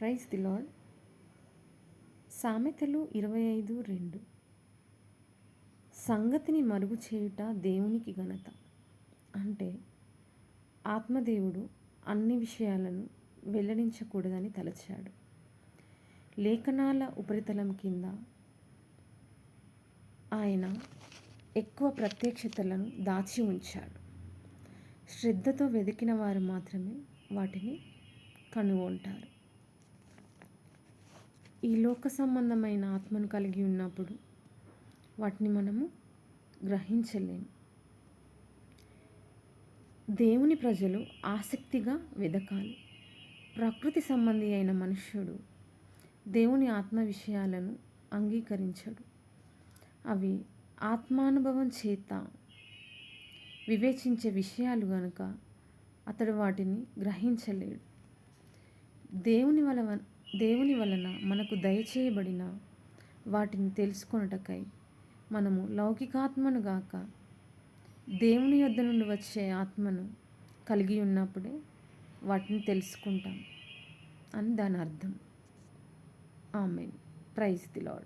Praise the lord. సామెతలు 25:2. సంగతిని మరుగు చేయుట దేవునికి ఘనత. అంటే ఆత్మదేవుడు అన్ని విషయాలను వెల్లడించకూడదని తలచాడు. లేఖనాల ఉపరితలం కింద ఆయన ఎక్కువ ప్రత్యక్షతలను దాచి ఉంచాడు. శ్రద్ధతో వెతికిన వారు మాత్రమే వాటిని కనుగొంటారు. ఈ లోక సంబంధమైన ఆత్మను కలిగి ఉన్నప్పుడు వాటిని మనము గ్రహించలేము. దేవుని ప్రజలు ఆసక్తిగా వెదకాలి. ప్రకృతి సంబంధి అయిన మనుష్యుడు దేవుని ఆత్మ విషయాలను అంగీకరించడు. అవి ఆత్మానుభవం చేత వివేచించే విషయాలు గనుక అతడు వాటిని గ్రహించలేడు. దేవుని వలన మనకు దయచేయబడిన వాటిని తెలుసుకొనుటకై మనము లౌకికాత్మను గాక దేవుని యొద్ద నుండి వచ్చే ఆత్మను కలిగి ఉన్నప్పుడే వాటిని తెలుసుకుంటాం అని దాని అర్థం. ఆమేన్. Praise the lord.